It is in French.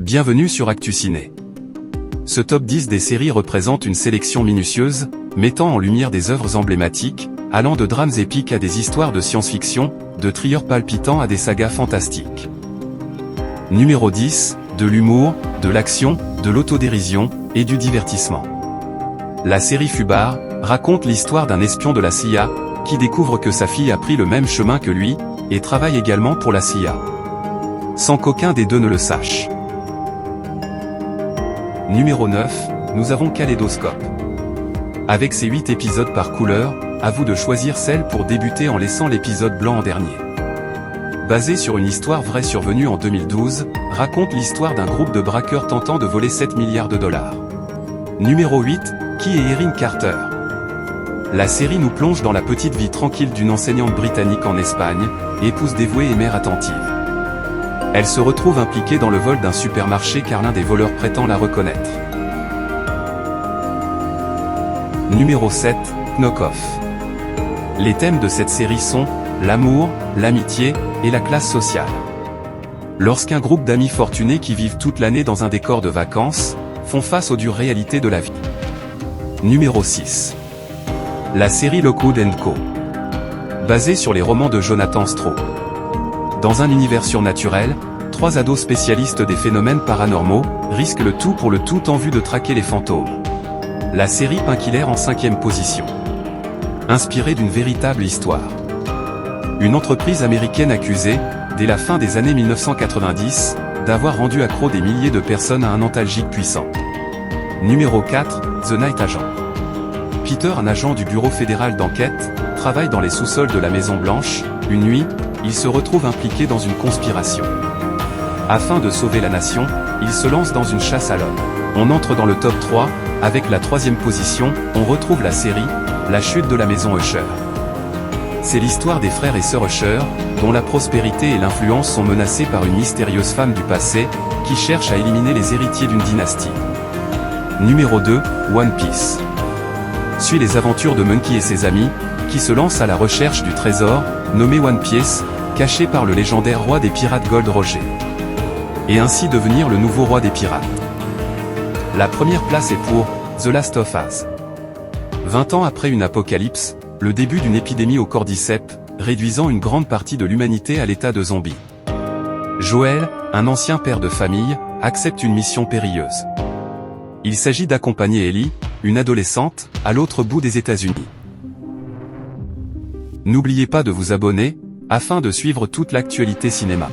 Bienvenue sur Actu Ciné. Ce top 10 des séries représente une sélection minutieuse, mettant en lumière des œuvres emblématiques, allant de drames épiques à des histoires de science-fiction, de thrillers palpitants à des sagas fantastiques. Numéro 10, de l'humour, de l'action, de l'autodérision, et du divertissement. La série Fubar raconte l'histoire d'un espion de la CIA, qui découvre que sa fille a pris le même chemin que lui, et travaille également pour la CIA. Sans qu'aucun des deux ne le sache. Numéro 9, nous avons Kaléidoscope. Avec ses 8 épisodes par couleur, à vous de choisir celle pour débuter en laissant l'épisode blanc en dernier. Basé sur une histoire vraie survenue en 2012, raconte l'histoire d'un groupe de braqueurs tentant de voler 7 milliards de dollars. Numéro 8, qui est Erin Carter? La série nous plonge dans la petite vie tranquille d'une enseignante britannique en Espagne, épouse dévouée et mère attentive. Elle se retrouve impliquée dans le vol d'un supermarché car l'un des voleurs prétend la reconnaître. Numéro 7, Knock-Off. Les thèmes de cette série sont l'amour, l'amitié et la classe sociale. Lorsqu'un groupe d'amis fortunés qui vivent toute l'année dans un décor de vacances, font face aux dures réalités de la vie. Numéro 6. La série Lockwood & Co. Basée sur les romans de Jonathan Stroh. Dans un univers surnaturel, 3 ados spécialistes des phénomènes paranormaux, risquent le tout pour le tout en vue de traquer les fantômes. La série Painkiller en 5e position. Inspirée d'une véritable histoire. Une entreprise américaine accusée, dès la fin des années 1990, d'avoir rendu accro des milliers de personnes à un antalgique puissant. Numéro 4, The Night Agent. Peter, un agent du Bureau fédéral d'enquête, travaille dans les sous-sols de la Maison Blanche. Une nuit, il se retrouve impliqué dans une conspiration. Afin de sauver la nation, il se lance dans une chasse à l'homme. On entre dans le top 3, avec la 3e position, on retrouve la série, La chute de la maison Usher. C'est l'histoire des frères et sœurs Usher, dont la prospérité et l'influence sont menacées par une mystérieuse femme du passé, qui cherche à éliminer les héritiers d'une dynastie. Numéro 2, One Piece. Suit les aventures de Monkey et ses amis, qui se lancent à la recherche du trésor, nommé One Piece, caché par le légendaire roi des pirates Gold Roger. Et ainsi devenir le nouveau roi des pirates. La première place est pour The Last of Us. 20 ans après une apocalypse, le début d'une épidémie au cordyceps, réduisant une grande partie de l'humanité à l'état de zombie. Joel, un ancien père de famille, accepte une mission périlleuse. Il s'agit d'accompagner Ellie, une adolescente, à l'autre bout des États-Unis. N'oubliez pas de vous abonner, afin de suivre toute l'actualité cinéma.